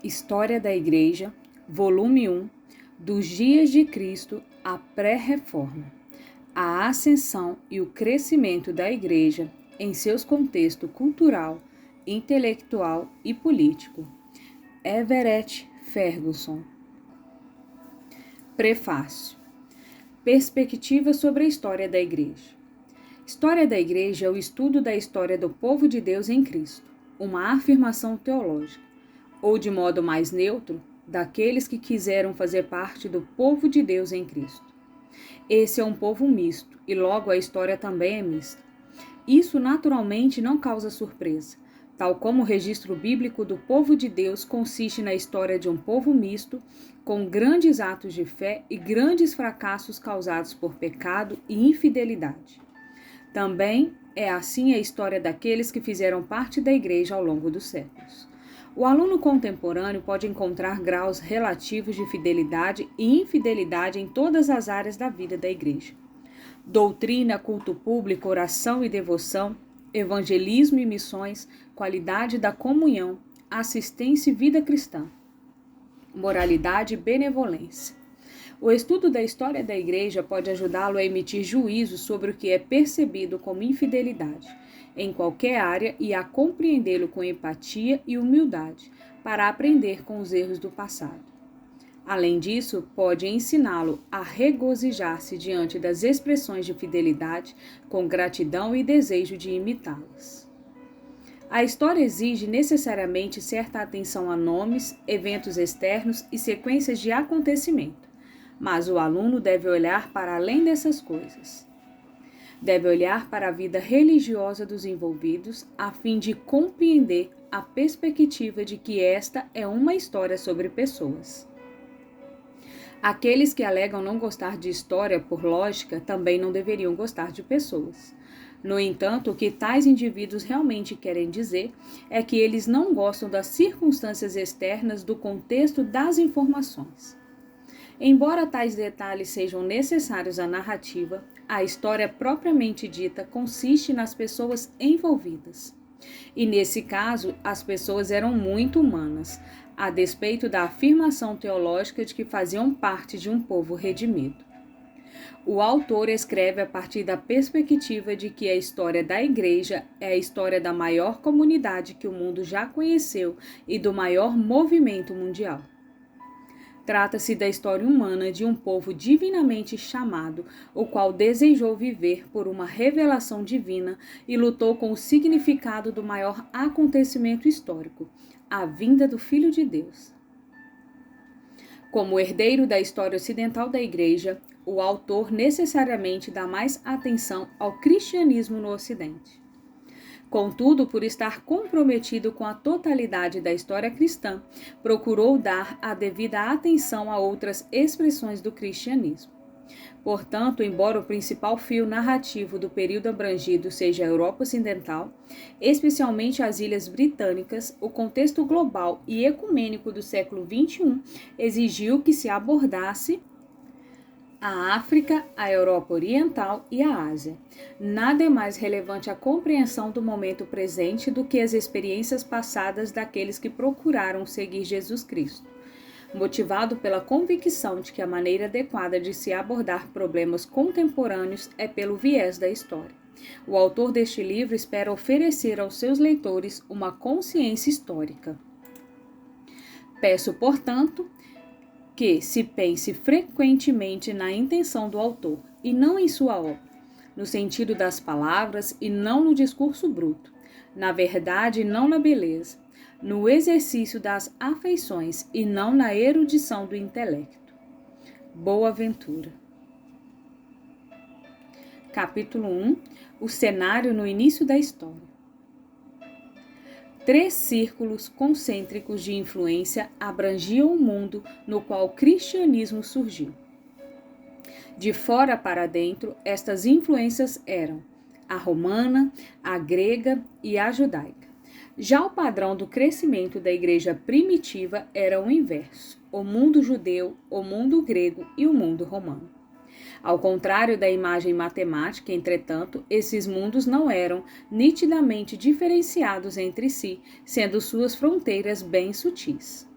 História da Igreja, volume 1, dos dias de Cristo à pré-reforma, a ascensão e o crescimento da Igreja em seus contextos cultural, intelectual e político. Everett Ferguson. Prefácio. Perspectiva sobre a história da Igreja. História da Igreja é o estudo da história do povo de Deus em Cristo, uma afirmação teológica, ou de modo mais neutro, daqueles que quiseram fazer parte do povo de Deus em Cristo. Esse é um povo misto, e logo a história também é mista. Isso naturalmente não causa surpresa, tal como o registro bíblico do povo de Deus consiste na história de um povo misto, com grandes atos de fé e grandes fracassos causados por pecado e infidelidade. Também é assim a história daqueles que fizeram parte da igreja ao longo dos séculos. O aluno contemporâneo pode encontrar graus relativos de fidelidade e infidelidade em todas as áreas da vida da igreja. Doutrina, culto público, oração e devoção, evangelismo e missões, qualidade da comunhão, assistência e vida cristã, moralidade e benevolência. O estudo da história da igreja pode ajudá-lo a emitir juízo sobre o que é percebido como infidelidade em qualquer área e a compreendê-lo com empatia e humildade para aprender com os erros do passado. Além disso, pode ensiná-lo a regozijar-se diante das expressões de fidelidade com gratidão e desejo de imitá-las. A história exige necessariamente certa atenção a nomes, eventos externos e sequências de acontecimento, mas o aluno deve olhar para além dessas coisas. Deve olhar para a vida religiosa dos envolvidos a fim de compreender a perspectiva de que esta é uma história sobre pessoas. Aqueles que alegam não gostar de história por lógica também não deveriam gostar de pessoas. No entanto, o que tais indivíduos realmente querem dizer é que eles não gostam das circunstâncias externas do contexto das informações. Embora tais detalhes sejam necessários à narrativa, a história propriamente dita consiste nas pessoas envolvidas. E nesse caso, as pessoas eram muito humanas, a despeito da afirmação teológica de que faziam parte de um povo redimido. O autor escreve a partir da perspectiva de que a história da igreja é a história da maior comunidade que o mundo já conheceu e do maior movimento mundial. Trata-se da história humana de um povo divinamente chamado, o qual desejou viver por uma revelação divina e lutou com o significado do maior acontecimento histórico, a vinda do Filho de Deus. Como herdeiro da história ocidental da Igreja, o autor necessariamente dá mais atenção ao cristianismo no Ocidente. Contudo, por estar comprometido com a totalidade da história cristã, procurou dar a devida atenção a outras expressões do cristianismo. Portanto, embora o principal fio narrativo do período abrangido seja a Europa Ocidental, especialmente as Ilhas Britânicas, o contexto global e ecumênico do século XXI exigiu que se abordasse a África, a Europa Oriental e a Ásia. Nada é mais relevante à compreensão do momento presente do que as experiências passadas daqueles que procuraram seguir Jesus Cristo. Motivado pela convicção de que a maneira adequada de se abordar problemas contemporâneos é pelo viés da história. O autor deste livro espera oferecer aos seus leitores uma consciência histórica. Peço, portanto, que se pense frequentemente na intenção do autor e não em sua obra, no sentido das palavras e não no discurso bruto, na verdade e não na beleza, no exercício das afeições e não na erudição do intelecto. Boaventura. Capítulo 1. O cenário no início da história. 3 círculos concêntricos de influência abrangiam o mundo no qual o cristianismo surgiu. De fora para dentro, estas influências eram a romana, a grega e a judaica. Já o padrão do crescimento da igreja primitiva era o inverso: o mundo judeu, o mundo grego e o mundo romano. Ao contrário da imagem matemática, entretanto, esses mundos não eram nitidamente diferenciados entre si, sendo suas fronteiras bem sutis.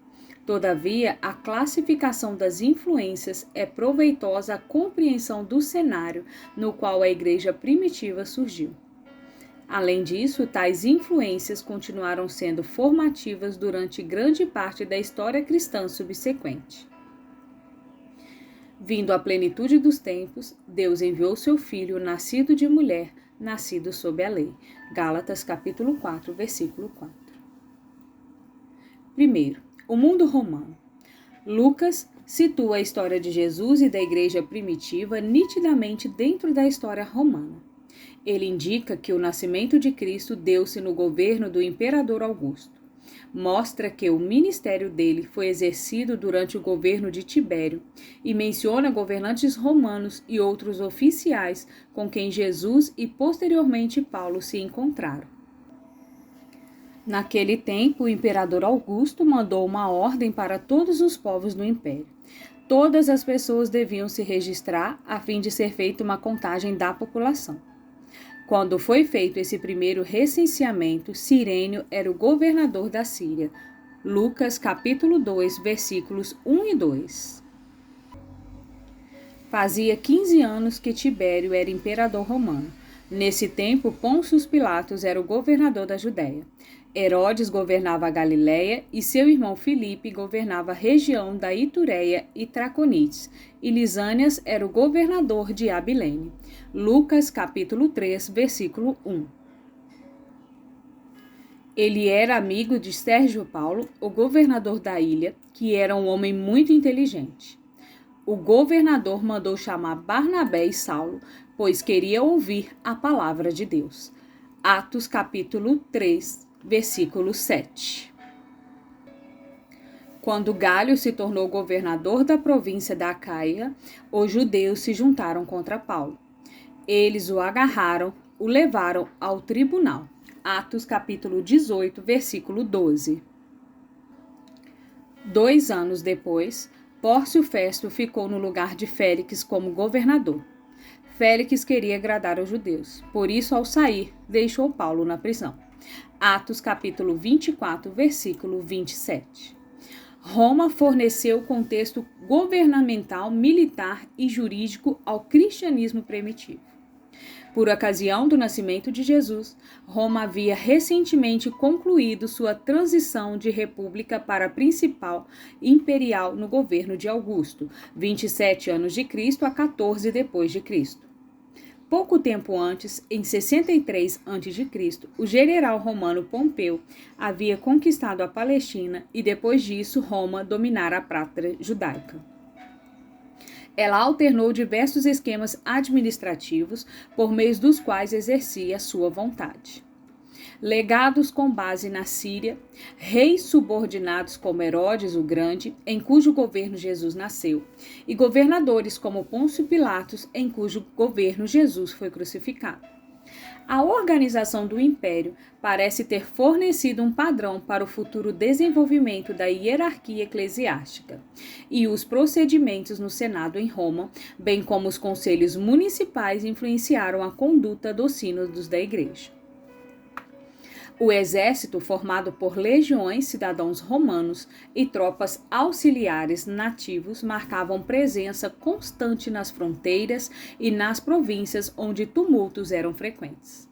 Todavia, a classificação das influências é proveitosa à compreensão do cenário no qual a igreja primitiva surgiu. Além disso, tais influências continuaram sendo formativas durante grande parte da história cristã subsequente. Vindo à plenitude dos tempos, Deus enviou seu Filho, nascido de mulher, nascido sob a lei. Gálatas capítulo 4, versículo 4. Primeiro, o mundo romano. Lucas situa a história de Jesus e da igreja primitiva nitidamente dentro da história romana. Ele indica que o nascimento de Cristo deu-se no governo do imperador Augusto. Mostra que o ministério dele foi exercido durante o governo de Tibério e menciona governantes romanos e outros oficiais com quem Jesus e posteriormente Paulo se encontraram. Naquele tempo, o imperador Augusto mandou uma ordem para todos os povos do império. Todas as pessoas deviam se registrar a fim de ser feita uma contagem da população. Quando foi feito esse primeiro recenseamento, Cirênio era o governador da Síria. Lucas capítulo 2, versículos 1 e 2. Fazia 15 anos que Tibério era imperador romano. Nesse tempo, Pôncio Pilatos era o governador da Judéia. Herodes governava a Galiléia e seu irmão Filipe governava a região da Itureia e Traconites, e Lisânias era o governador de Abilene. Lucas capítulo 3, versículo 1. Ele era amigo de Sérgio Paulo, o governador da ilha, que era um homem muito inteligente. O governador mandou chamar Barnabé e Saulo, pois queria ouvir a palavra de Deus. Atos capítulo 3, versículo 7. Quando Galho se tornou governador da província da Acaia, os judeus se juntaram contra Paulo. Eles o agarraram, o levaram ao tribunal. Atos capítulo 18, versículo 12. 2 anos depois, Pórcio Festo ficou no lugar de Félix como governador. Félix queria agradar aos judeus, por isso, ao sair, deixou Paulo na prisão. Atos capítulo 24, versículo 27. Roma forneceu o contexto governamental, militar e jurídico ao cristianismo primitivo. Por ocasião do nascimento de Jesus, Roma havia recentemente concluído sua transição de república para principal imperial no governo de Augusto, 27 anos de Cristo a 14 depois de Cristo. Pouco tempo antes, em 63 a.C., o general romano Pompeu havia conquistado a Palestina e depois disso Roma dominara a pátria judaica. Ela alternou diversos esquemas administrativos por meio dos quais exercia sua vontade. Legados com base na Síria, reis subordinados como Herodes o Grande, em cujo governo Jesus nasceu, e governadores como Pôncio Pilatos, em cujo governo Jesus foi crucificado. A organização do império parece ter fornecido um padrão para o futuro desenvolvimento da hierarquia eclesiástica, e os procedimentos no Senado em Roma, bem como os conselhos municipais, influenciaram a conduta dos sínodos da Igreja. O exército, formado por legiões, cidadãos romanos e tropas auxiliares nativos, marcavam presença constante nas fronteiras e nas províncias onde tumultos eram frequentes.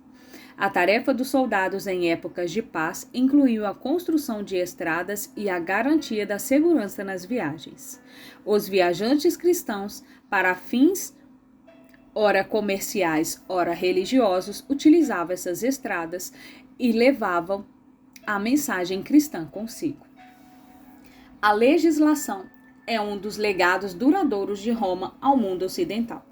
A tarefa dos soldados em épocas de paz incluiu a construção de estradas e a garantia da segurança nas viagens. Os viajantes cristãos, para fins ora comerciais, ora religiosos, utilizavam essas estradas e levavam a mensagem cristã consigo. A legislação é um dos legados duradouros de Roma ao mundo ocidental.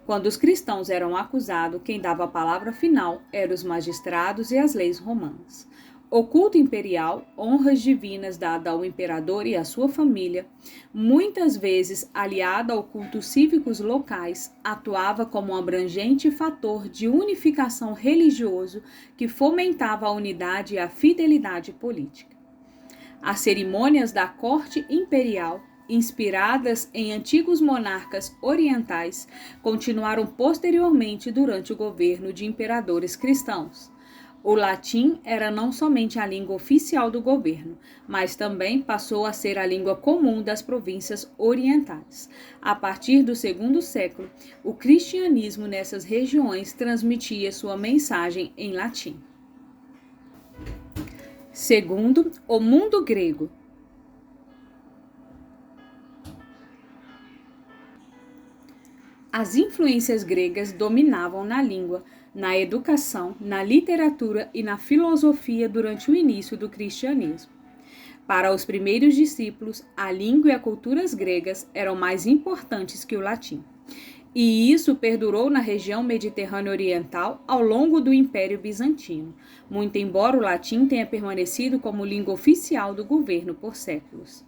Quando os cristãos eram acusados, quem dava a palavra final eram os magistrados e as leis romanas. O culto imperial, honras divinas dadas ao imperador e à sua família, muitas vezes aliado ao culto cívicos locais, atuava como um abrangente fator de unificação religioso que fomentava a unidade e a fidelidade política. As cerimônias da corte imperial, inspiradas em antigos monarcas orientais, continuaram posteriormente durante o governo de imperadores cristãos. O latim era não somente a língua oficial do governo, mas também passou a ser a língua comum das províncias orientais. A partir do segundo século, o cristianismo nessas regiões transmitia sua mensagem em latim. Segundo, o mundo grego. As influências gregas dominavam na língua, na educação, na literatura e na filosofia durante o início do cristianismo. Para os primeiros discípulos, a língua e as culturas gregas eram mais importantes que o latim. E isso perdurou na região mediterrânea oriental ao longo do Império Bizantino, muito embora o latim tenha permanecido como língua oficial do governo por séculos.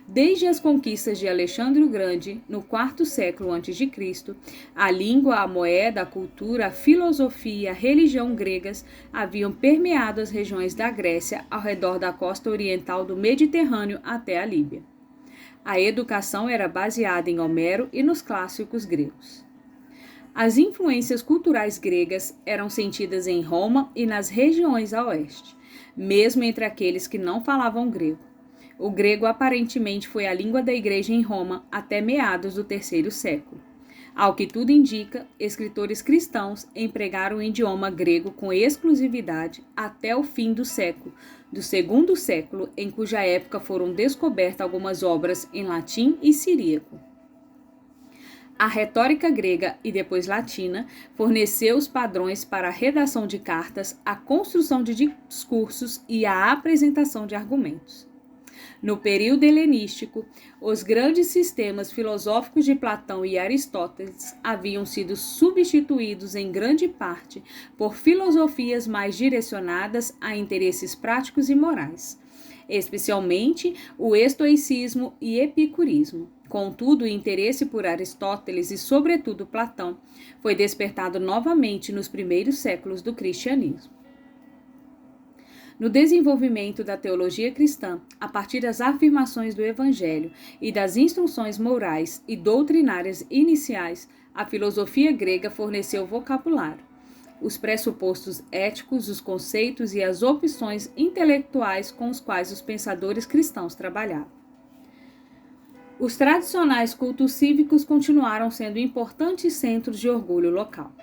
Desde as conquistas de Alexandre o Grande, no IV século a.C., a língua, a moeda, a cultura, a filosofia e a religião gregas haviam permeado as regiões da Grécia ao redor da costa oriental do Mediterrâneo até a Líbia. A educação era baseada em Homero e nos clássicos gregos. As influências culturais gregas eram sentidas em Roma e nas regiões a oeste, mesmo entre aqueles que não falavam grego. O grego aparentemente foi a língua da igreja em Roma até meados do III século. Ao que tudo indica, escritores cristãos empregaram o idioma grego com exclusividade até o fim do segundo século, em cuja época foram descobertas algumas obras em latim e siríaco. A retórica grega e depois latina forneceu os padrões para a redação de cartas, a construção de discursos e a apresentação de argumentos. No período helenístico, os grandes sistemas filosóficos de Platão e Aristóteles haviam sido substituídos em grande parte por filosofias mais direcionadas a interesses práticos e morais, especialmente o estoicismo e epicurismo. Contudo, o interesse por Aristóteles e, sobretudo, Platão foi despertado novamente nos primeiros séculos do cristianismo. No desenvolvimento da teologia cristã, a partir das afirmações do Evangelho e das instruções morais e doutrinárias iniciais, a filosofia grega forneceu vocabulário, os pressupostos éticos, os conceitos e as opções intelectuais com os quais os pensadores cristãos trabalhavam. Os tradicionais cultos cívicos continuaram sendo importantes centros de orgulho local.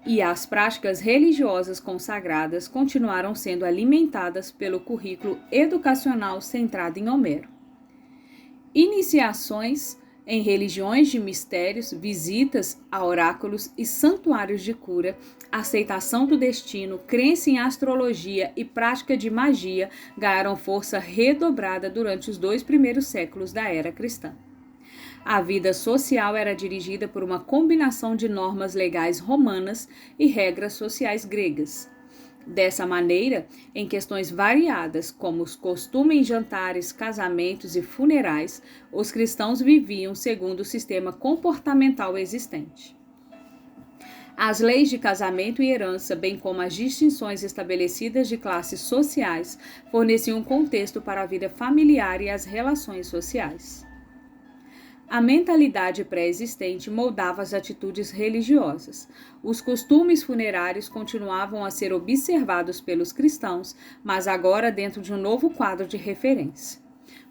E as práticas religiosas consagradas continuaram sendo alimentadas pelo currículo educacional centrado em Homero. Iniciações em religiões de mistérios, visitas a oráculos e santuários de cura, aceitação do destino, crença em astrologia e prática de magia ganharam força redobrada durante os 2 primeiros séculos da era cristã. A vida social era dirigida por uma combinação de normas legais romanas e regras sociais gregas. Dessa maneira, em questões variadas, como os costumes em jantares, casamentos e funerais, os cristãos viviam segundo o sistema comportamental existente. As leis de casamento e herança, bem como as distinções estabelecidas de classes sociais, forneciam um contexto para a vida familiar e as relações sociais. A mentalidade pré-existente moldava as atitudes religiosas. Os costumes funerários continuavam a ser observados pelos cristãos, mas agora dentro de um novo quadro de referência.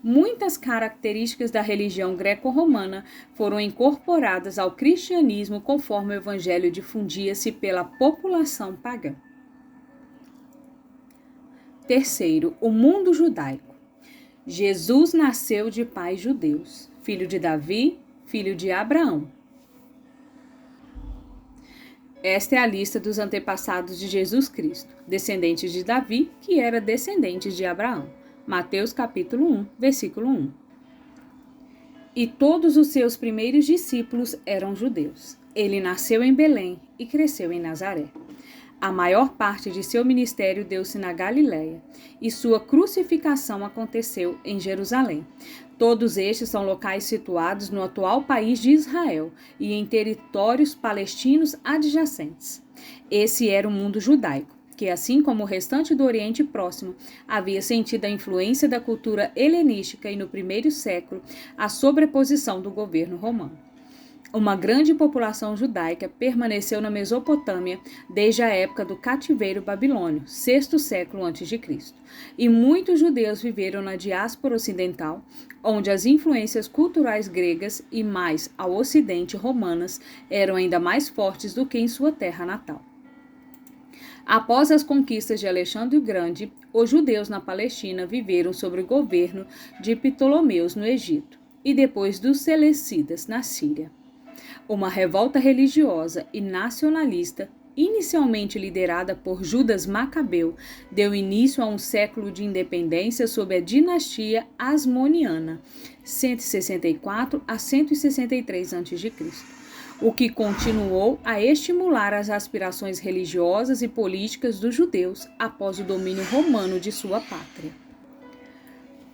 Muitas características da religião greco-romana foram incorporadas ao cristianismo conforme o evangelho difundia-se pela população pagã. Terceiro, o mundo judaico. Jesus nasceu de pais judeus. Filho de Davi, filho de Abraão. Esta é a lista dos antepassados de Jesus Cristo, descendentes de Davi, que era descendente de Abraão. Mateus capítulo 1, versículo 1. E todos os seus primeiros discípulos eram judeus. Ele nasceu em Belém e cresceu em Nazaré. A maior parte de seu ministério deu-se na Galiléia, e sua crucificação aconteceu em Jerusalém. Todos estes são locais situados no atual país de Israel e em territórios palestinos adjacentes. Esse era o mundo judaico, que, assim como o restante do Oriente Próximo, havia sentido a influência da cultura helenística e, no primeiro século, a sobreposição do governo romano. Uma grande população judaica permaneceu na Mesopotâmia desde a época do cativeiro babilônio, sexto século a.C., e muitos judeus viveram na diáspora ocidental, onde as influências culturais gregas e mais ao ocidente romanas eram ainda mais fortes do que em sua terra natal. Após as conquistas de Alexandre o Grande, os judeus na Palestina viveram sob o governo de Ptolomeus no Egito e depois dos Seleucidas na Síria. Uma revolta religiosa e nacionalista, inicialmente liderada por Judas Macabeu, deu início a um século de independência sob a dinastia Asmoniana, 164 a 163 a.C., o que continuou a estimular as aspirações religiosas e políticas dos judeus após o domínio romano de sua pátria.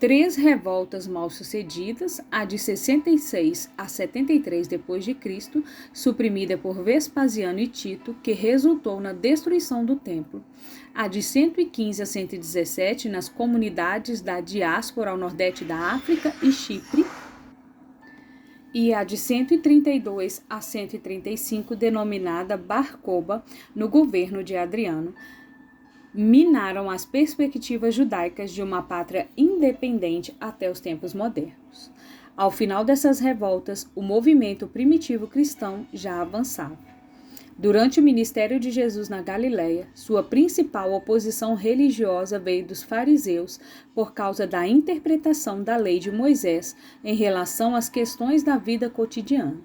3 revoltas mal-sucedidas, a de 66 a 73 d.C., suprimida por Vespasiano e Tito, que resultou na destruição do templo, a de 115 a 117 nas comunidades da diáspora ao nordeste da África e Chipre, e a de 132 a 135, denominada Bar Koba, no governo de Adriano, minaram as perspectivas judaicas de uma pátria independente até os tempos modernos. Ao final dessas revoltas, o movimento primitivo cristão já avançava. Durante o ministério de Jesus na Galileia, sua principal oposição religiosa veio dos fariseus por causa da interpretação da lei de Moisés em relação às questões da vida cotidiana.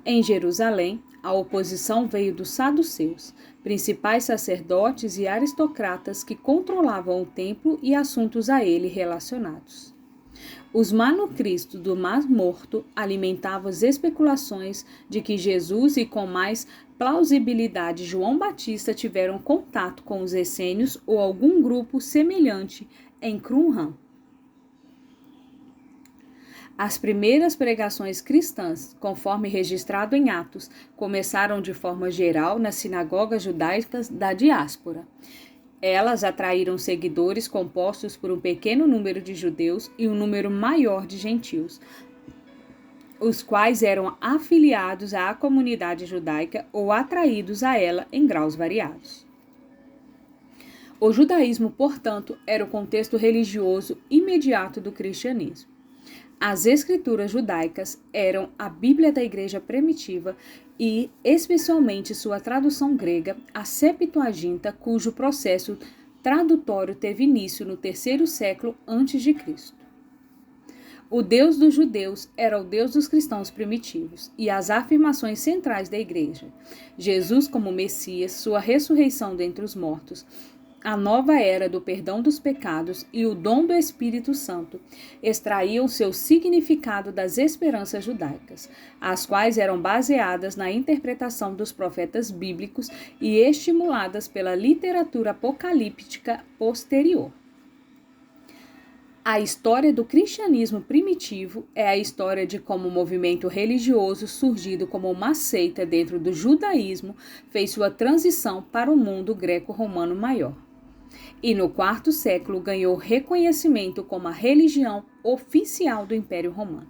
Em Jerusalém, a oposição veio dos saduceus, principais sacerdotes e aristocratas que controlavam o templo e assuntos a ele relacionados. Os manuscritos do Mar Morto alimentavam as especulações de que Jesus e, com mais plausibilidade, João Batista tiveram contato com os essênios ou algum grupo semelhante em Qumran. As primeiras pregações cristãs, conforme registrado em Atos, começaram de forma geral nas sinagogas judaicas da diáspora. Elas atraíram seguidores compostos por um pequeno número de judeus e um número maior de gentios, os quais eram afiliados à comunidade judaica ou atraídos a ela em graus variados. O judaísmo, portanto, era o contexto religioso imediato do cristianismo. As escrituras judaicas eram a Bíblia da Igreja primitiva e, especialmente, sua tradução grega, a Septuaginta, cujo processo tradutório teve início no 3º século a.C. O Deus dos judeus era o Deus dos cristãos primitivos e as afirmações centrais da Igreja: Jesus como Messias, sua ressurreição dentre os mortos, a nova era do perdão dos pecados e o dom do Espírito Santo extraíam seu significado das esperanças judaicas, as quais eram baseadas na interpretação dos profetas bíblicos e estimuladas pela literatura apocalíptica posterior. A história do cristianismo primitivo é a história de como o movimento religioso, surgido como uma seita dentro do judaísmo, fez sua transição para o mundo greco-romano maior. E no 4º século ganhou reconhecimento como a religião oficial do Império Romano.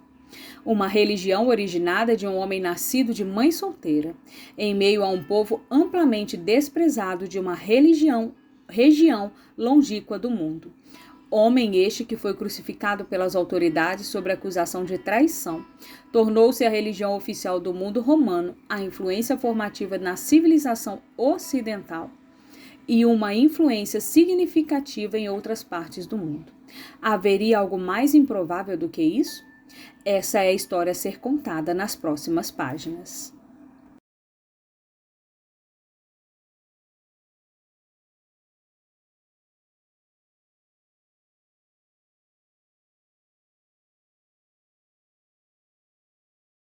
Uma religião originada de um homem nascido de mãe solteira, em meio a um povo amplamente desprezado de uma região longínqua do mundo. Homem este que foi crucificado pelas autoridades sob acusação de traição, tornou-se a religião oficial do mundo romano, a influência formativa na civilização ocidental e uma influência significativa em outras partes do mundo. Haveria algo mais improvável do que isso? Essa é a história a ser contada nas próximas páginas.